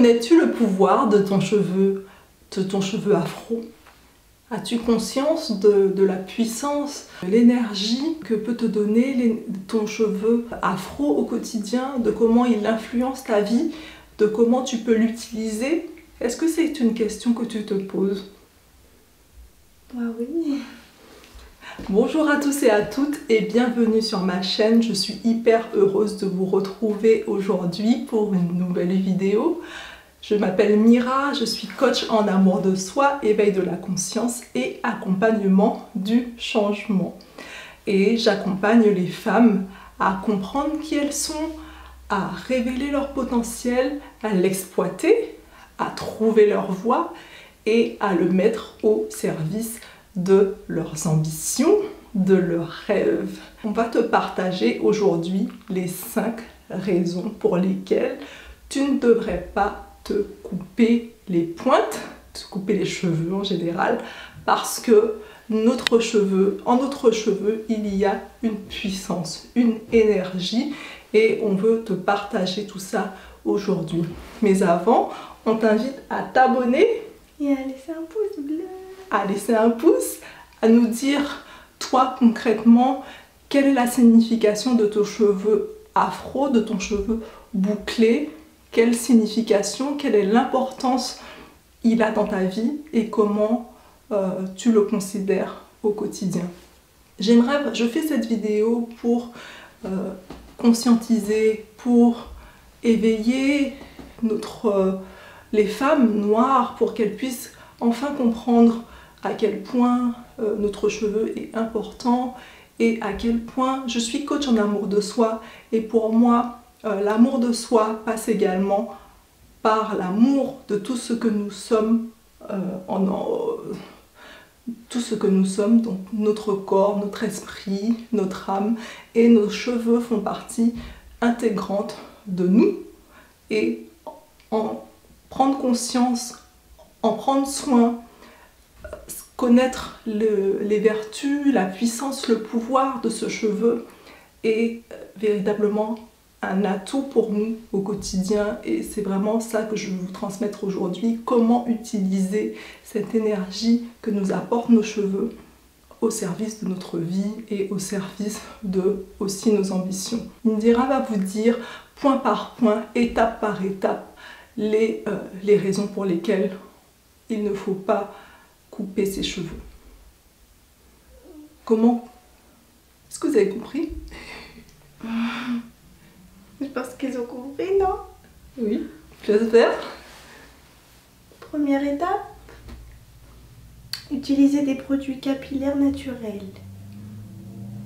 Connais-tu le pouvoir de ton cheveu afro? As-tu conscience de la puissance, de l'énergie que peut te donner ton cheveu afro au quotidien, de comment il influence ta vie, de comment tu peux l'utiliser? Est-ce que c'est une question que tu te poses? Ah oui. Bonjour à tous et à toutes et bienvenue sur ma chaîne. Je suis hyper heureuse de vous retrouver aujourd'hui pour une nouvelle vidéo. Je m'appelle Mira, je suis coach en amour de soi, éveil de la conscience et accompagnement du changement. Et j'accompagne les femmes à comprendre qui elles sont, à révéler leur potentiel, à l'exploiter, à trouver leur voie et à le mettre au service de leurs ambitions, de leurs rêves. On va te partager aujourd'hui les 5 raisons pour lesquelles tu ne devrais pas te couper les pointes, te couper les cheveux en général, parce que en notre cheveu, il y a une puissance, une énergie et on veut te partager tout ça aujourd'hui. Mais avant, on t'invite à t'abonner Et à laisser un pouce bleu. À laisser un pouce, à nous dire, toi concrètement, quelle est la signification de ton cheveu afro, de ton cheveu bouclé, quelle signification, quelle est l'importance il a dans ta vie et comment tu le considères au quotidien. Je fais cette vidéo pour conscientiser, pour éveiller les femmes noires pour qu'elles puissent enfin comprendre à quel point notre cheveu est important et à quel point je suis coach en amour de soi et pour moi l'amour de soi passe également par l'amour de tout ce que nous sommes tout ce que nous sommes, donc notre corps, notre esprit, notre âme et nos cheveux font partie intégrante de nous et en prendre conscience, en prendre soin, connaître les vertus, la puissance, le pouvoir de ce cheveu est véritablement un atout pour nous au quotidien et c'est vraiment ça que je veux vous transmettre aujourd'hui, comment utiliser cette énergie que nous apportent nos cheveux au service de notre vie et au service de aussi nos ambitions. Indira va vous dire point par point, étape par étape, les raisons pour lesquelles il ne faut pas couper ses cheveux. Comment? Est-ce que vous avez compris? Je pense qu'ils ont compris, non? Oui, j'espère. Première étape, utiliser des produits capillaires naturels.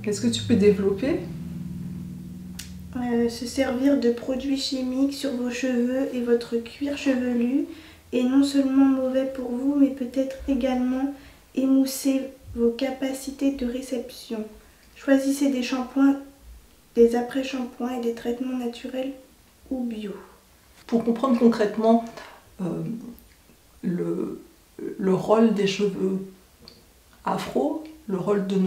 Est-ce que tu peux développer? Se servir de produits chimiques sur vos cheveux et votre cuir chevelu est non seulement mauvais pour vous, mais peut-être également émousser vos capacités de réception. Choisissez des shampoings, des après-shampoings et des traitements naturels ou bio. Pour comprendre concrètement le rôle des cheveux afro, le rôle de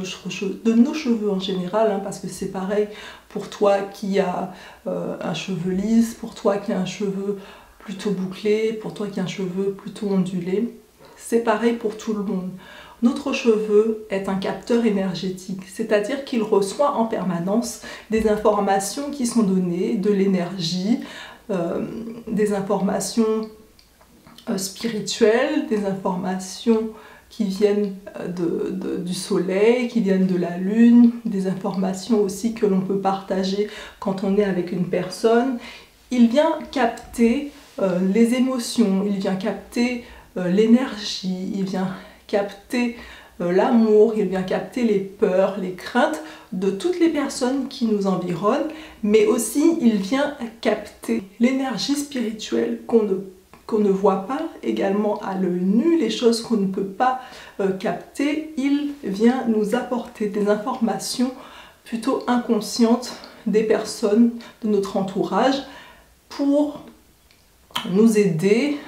nos cheveux en général, hein, parce que c'est pareil pour toi qui a un cheveu lisse, pour toi qui a un cheveu plutôt bouclé, pour toi qui a un cheveu plutôt ondulé, c'est pareil pour tout le monde. Notre cheveu est un capteur énergétique, c'est-à-dire qu'il reçoit en permanence des informations qui sont données, de l'énergie, des informations spirituelles, des informations qui viennent du soleil, qui viennent de la lune, des informations aussi que l'on peut partager quand on est avec une personne. Il vient capter les émotions, il vient capter l'énergie, il vient capter l'amour, il vient capter les peurs, les craintes de toutes les personnes qui nous environnent, mais aussi il vient capter l'énergie spirituelle qu'on ne voit pas, également à l'œil nu, les choses qu'on ne peut pas capter. Il vient nous apporter des informations plutôt inconscientes des personnes de notre entourage pour nous aider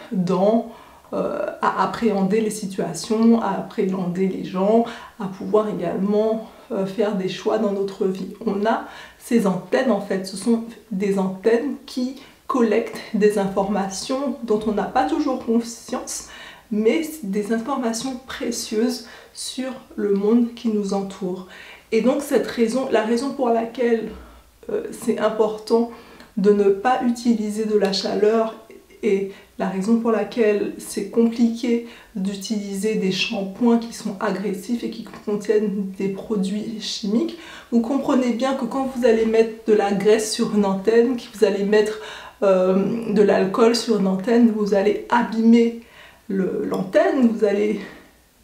à appréhender les situations, à appréhender les gens, à pouvoir également faire des choix dans notre vie. On a ces antennes en fait, ce sont des antennes qui collecte des informations dont on n'a pas toujours conscience, mais des informations précieuses sur le monde qui nous entoure. Et donc la raison pour laquelle c'est important de ne pas utiliser de la chaleur et la raison pour laquelle c'est compliqué d'utiliser des shampoings qui sont agressifs et qui contiennent des produits chimiques, vous comprenez bien que quand vous allez mettre de la graisse sur une antenne, que vous allez mettre de l'alcool sur une antenne, vous allez abîmer l'antenne, vous allez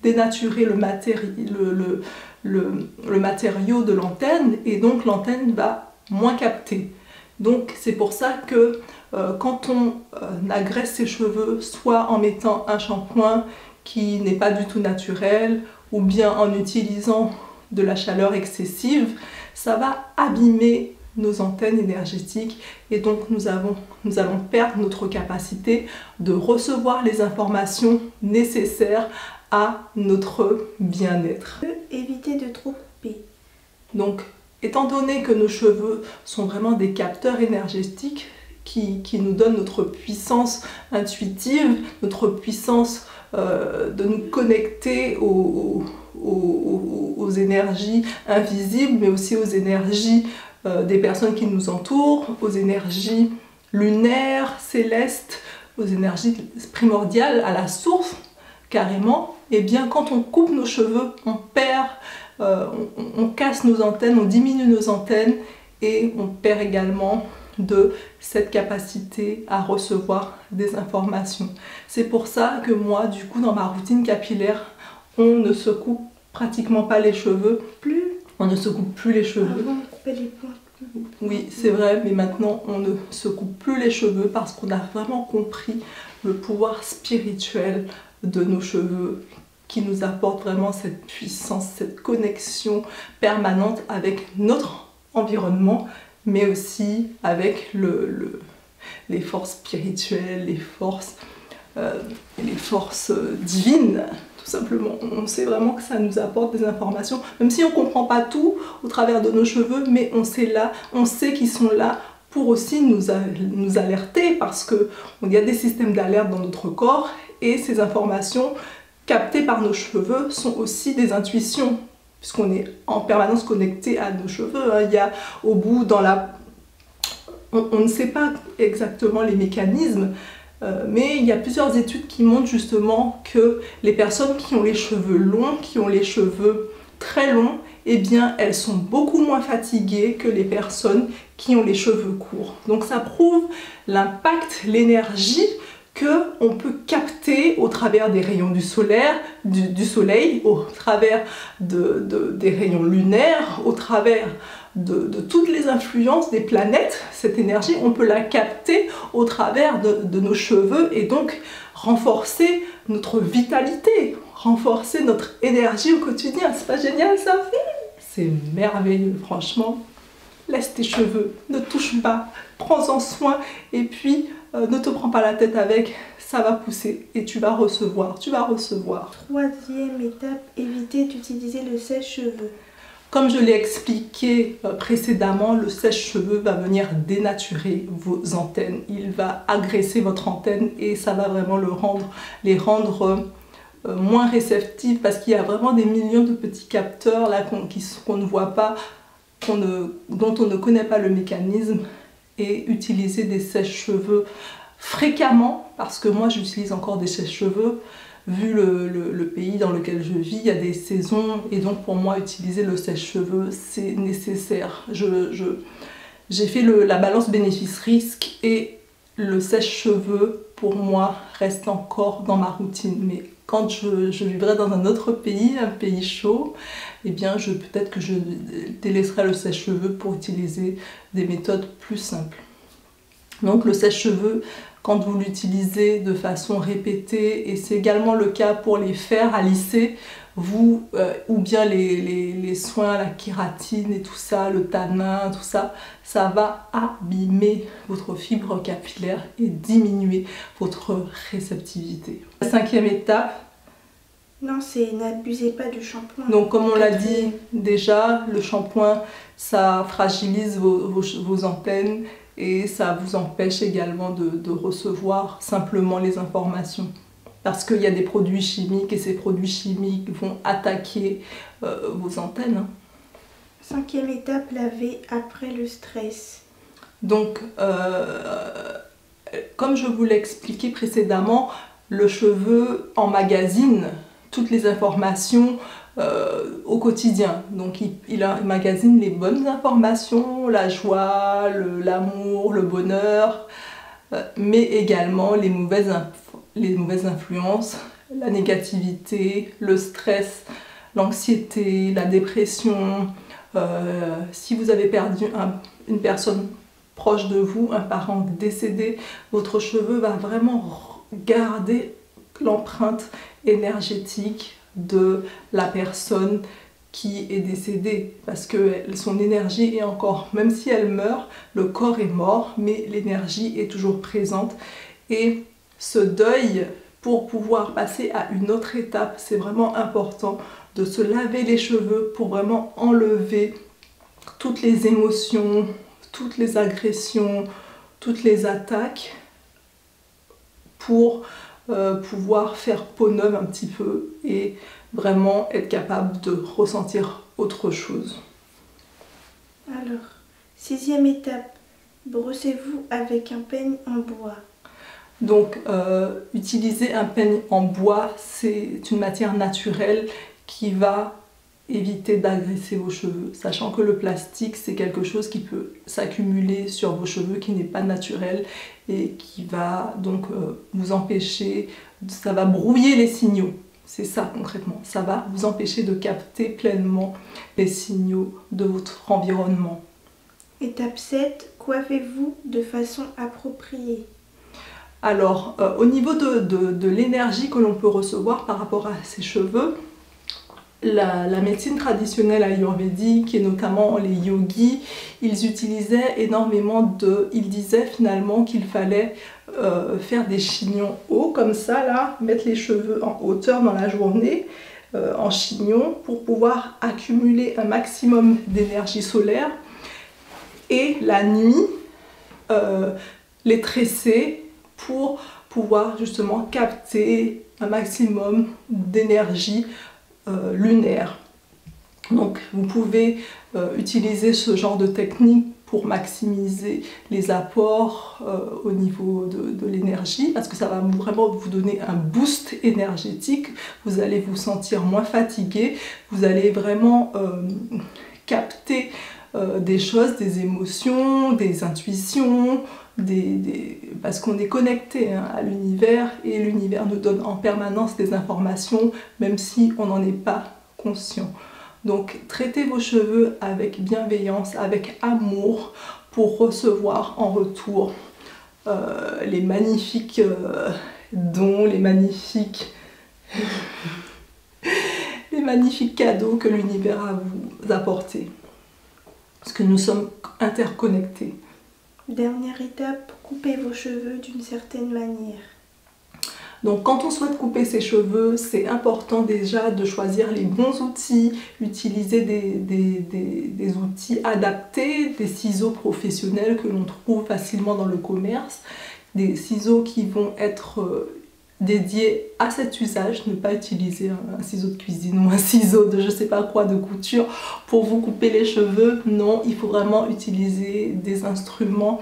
dénaturer le matériau de l'antenne et donc l'antenne va moins capter. Donc c'est pour ça que quand on agresse ses cheveux, soit en mettant un shampoing qui n'est pas du tout naturel, ou bien en utilisant de la chaleur excessive, ça va abîmer nos antennes énergétiques et donc nous allons perdre notre capacité de recevoir les informations nécessaires à notre bien-être. Éviter de trop couper. Donc, étant donné que nos cheveux sont vraiment des capteurs énergétiques qui nous donnent notre puissance intuitive, notre puissance de nous connecter aux énergies invisibles, mais aussi aux énergies des personnes qui nous entourent, aux énergies lunaires, célestes, aux énergies primordiales, à la source, carrément, et bien quand on coupe nos cheveux, on perd, on casse nos antennes, on diminue nos antennes et on perd également de cette capacité à recevoir des informations. C'est pour ça que moi, du coup, dans ma routine capillaire, on ne se coupe pratiquement pas les cheveux. On ne se coupe plus les cheveux. Avant, on coupait les pointes. Oui, c'est vrai, mais maintenant, on ne se coupe plus les cheveux parce qu'on a vraiment compris le pouvoir spirituel de nos cheveux qui nous apporte vraiment cette puissance, cette connexion permanente avec notre environnement, mais aussi avec les forces spirituelles, les forces divines, tout simplement. On sait vraiment que ça nous apporte des informations, même si on ne comprend pas tout au travers de nos cheveux, mais on sait qu'ils sont là pour aussi nous alerter, parce qu'il y a des systèmes d'alerte dans notre corps, et ces informations captées par nos cheveux sont aussi des intuitions, puisqu'on est en permanence connecté à nos cheveux. Il y a au bout on ne sait pas exactement les mécanismes, mais il y a plusieurs études qui montrent justement que les personnes qui ont les cheveux longs, qui ont les cheveux très longs, eh bien elles sont beaucoup moins fatiguées que les personnes qui ont les cheveux courts. Donc ça prouve l'impact, l'énergie qu'on peut capter au travers des rayons du soleil, au travers des rayons lunaires, au travers de toutes les influences des planètes. Cette énergie, on peut la capter au travers de nos cheveux et donc renforcer notre vitalité, renforcer notre énergie au quotidien. C'est pas génial ça? C'est merveilleux, franchement. Laisse tes cheveux, ne touche pas, prends-en soin et puis ne te prends pas la tête avec, ça va pousser et tu vas recevoir, Troisième étape, éviter d'utiliser le sèche-cheveux. Comme je l'ai expliqué précédemment, le sèche-cheveux va venir dénaturer vos antennes. Il va agresser votre antenne et ça va vraiment les rendre moins réceptives, parce qu'il y a vraiment des millions de petits capteurs là qu'on ne voit pas, dont on ne connaît pas le mécanisme. Et utiliser des sèche-cheveux fréquemment, parce que moi j'utilise encore des sèche-cheveux, vu le pays dans lequel je vis, il y a des saisons, et donc pour moi utiliser le sèche-cheveux c'est nécessaire. J'ai fait la balance bénéfice-risque et le sèche-cheveux pour moi reste encore dans ma routine, mais quand je vivrai dans un autre pays, un pays chaud, eh bien peut-être que je délaisserai le sèche-cheveux pour utiliser des méthodes plus simples. Donc le sèche-cheveux, quand vous l'utilisez de façon répétée, et c'est également le cas pour les fers à lisser, ou bien les soins, la kératine et tout ça, le tanin, tout ça, ça va abîmer votre fibre capillaire et diminuer votre réceptivité. La cinquième étape. Non, c'est n'abusez pas du shampoing. Donc comme on l'a dit déjà, le shampoing, ça fragilise vos antennes et ça vous empêche également de recevoir simplement les informations. Parce qu'il y a des produits chimiques et ces produits chimiques vont attaquer vos antennes. 5e étape, laver après le stress. Donc, comme je vous l'ai expliqué précédemment, le cheveu emmagasine toutes les informations au quotidien. Donc il emmagasine les bonnes informations, la joie, l'amour, le bonheur, mais également les mauvaises influences, la négativité, le stress, l'anxiété, la dépression. Si vous avez perdu une personne proche de vous, un parent décédé, votre cheveu va vraiment garder l'empreinte énergétique de la personne qui est décédée, parce que son énergie est encore, même si elle meurt, le corps est mort, mais l'énergie est toujours présente. Et ce deuil, pour pouvoir passer à une autre étape, c'est vraiment important de se laver les cheveux pour vraiment enlever toutes les émotions, toutes les agressions, toutes les attaques, pour pouvoir faire peau neuve un petit peu et vraiment être capable de ressentir autre chose. Alors, 6e étape, brossez-vous avec un peigne en bois. Donc, utiliser un peigne en bois, c'est une matière naturelle qui va éviter d'agresser vos cheveux, sachant que le plastique, c'est quelque chose qui peut s'accumuler sur vos cheveux, qui n'est pas naturel et qui va donc vous empêcher, ça va brouiller les signaux. C'est ça concrètement, ça va vous empêcher de capter pleinement les signaux de votre environnement. Étape 7, coiffez-vous de façon appropriée. Alors, au niveau de l'énergie que l'on peut recevoir par rapport à ses cheveux, la médecine traditionnelle ayurvédique et notamment les yogis, ils utilisaient énormément ils disaient finalement qu'il fallait faire des chignons hauts comme ça là, mettre les cheveux en hauteur dans la journée en chignon pour pouvoir accumuler un maximum d'énergie solaire et la nuit les tresser pour pouvoir justement capter un maximum d'énergie lunaire. Donc vous pouvez utiliser ce genre de technique pour maximiser les apports au niveau de l'énergie, parce que ça va vraiment vous donner un boost énergétique, vous allez vous sentir moins fatigué, vous allez vraiment capter des choses, des émotions, des intuitions, parce qu'on est connecté à l'univers et l'univers nous donne en permanence des informations même si on n'en est pas conscient. Donc traitez vos cheveux avec bienveillance, avec amour pour recevoir en retour les magnifiques dons, les magnifiques cadeaux que l'univers a vous apporté. Parce que nous sommes interconnectés. Dernière étape, coupez vos cheveux d'une certaine manière. Donc quand on souhaite couper ses cheveux, c'est important déjà de choisir les bons outils, utiliser des outils adaptés, des ciseaux professionnels que l'on trouve facilement dans le commerce, des ciseaux qui vont être dédiés à cet usage, ne pas utiliser un ciseau de cuisine ou un ciseau de je sais pas quoi de couture pour vous couper les cheveux. Non, il faut vraiment utiliser des instruments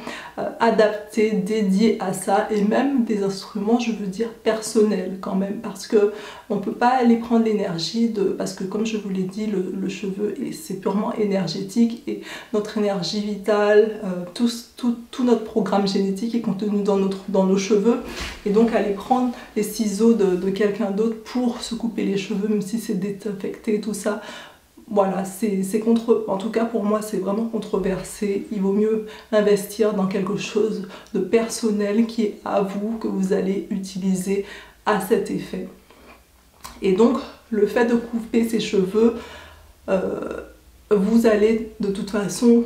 adaptés, dédiés à ça, et même des instruments, je veux dire, personnels quand même, parce que on peut pas aller prendre l'énergie parce que comme je vous l'ai dit, le cheveu c'est purement énergétique et notre énergie vitale, tout notre programme génétique est contenu dans nos cheveux, et donc aller prendre les ciseaux de quelqu'un d'autre pour se couper les cheveux, même si c'est désinfecté, tout ça, voilà, en tout cas pour moi c'est vraiment controversé. Il vaut mieux investir dans quelque chose de personnel qui est à vous, que vous allez utiliser à cet effet. Et donc le fait de couper ses cheveux, vous allez de toute façon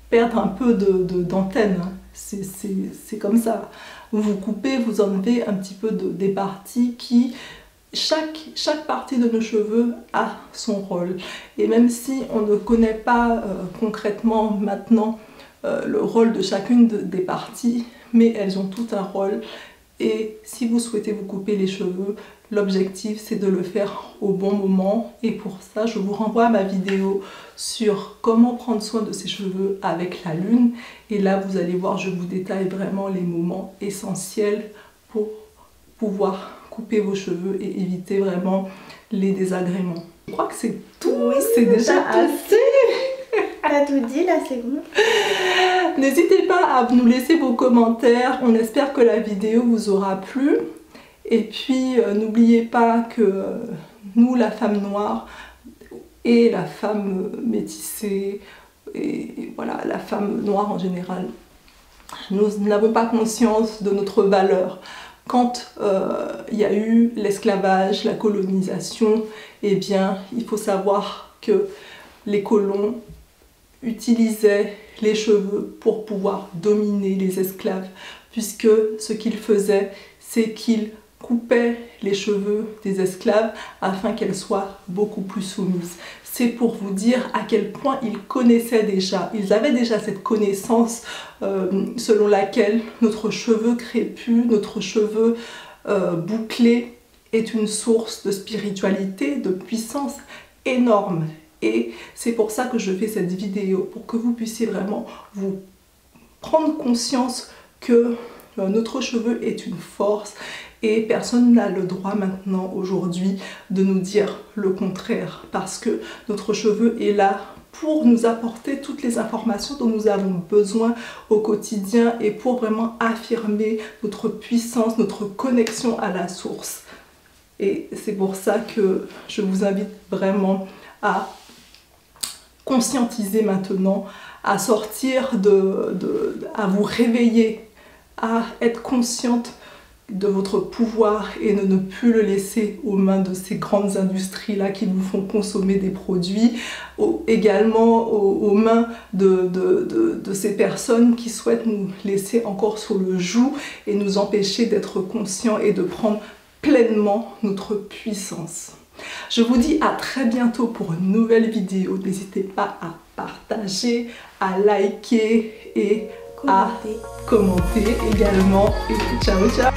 perdre un peu d'antenne, c'est comme ça. Vous coupez, vous enlevez un petit peu des parties qui... Chaque partie de nos cheveux a son rôle. Et même si on ne connaît pas concrètement maintenant le rôle de chacune des parties, mais elles ont tout un rôle. Et si vous souhaitez vous couper les cheveux, l'objectif c'est de le faire au bon moment. Et pour ça, je vous renvoie à ma vidéo sur comment prendre soin de ses cheveux avec la lune. Et là, vous allez voir, je vous détaille vraiment les moments essentiels pour pouvoir couper vos cheveux et éviter vraiment les désagréments. Je crois que c'est tout, oui, c'est déjà assez. T'as tout dit, là c'est bon. N'hésitez pas à nous laisser vos commentaires, on espère que la vidéo vous aura plu. Et puis n'oubliez pas que nous, la femme noire et la femme métissée, et voilà, la femme noire en général, nous n'avons pas conscience de notre valeur. Quand il y a eu l'esclavage, la colonisation, eh bien, il faut savoir que les colons utilisaient les cheveux pour pouvoir dominer les esclaves, puisque ce qu'ils faisaient, c'est qu'ils coupaient les cheveux des esclaves afin qu'elles soient beaucoup plus soumises. C'est pour vous dire à quel point ils connaissaient déjà, ils avaient déjà cette connaissance selon laquelle notre cheveu crépus, notre cheveu bouclé est une source de spiritualité, de puissance énorme. Et c'est pour ça que je fais cette vidéo, pour que vous puissiez vraiment vous prendre conscience que notre cheveu est une force et personne n'a le droit maintenant, aujourd'hui, de nous dire le contraire, parce que notre cheveu est là pour nous apporter toutes les informations dont nous avons besoin au quotidien et pour vraiment affirmer notre puissance, notre connexion à la source. Et c'est pour ça que je vous invite vraiment à conscientiser maintenant, à sortir à vous réveiller, à être consciente de votre pouvoir et de ne plus le laisser aux mains de ces grandes industries-là qui nous font consommer des produits, également aux mains de ces personnes qui souhaitent nous laisser encore sur le joug et nous empêcher d'être conscients et de prendre pleinement notre puissance. Je vous dis à très bientôt pour une nouvelle vidéo. N'hésitez pas à partager, à liker et à commenter également. Et ciao ciao!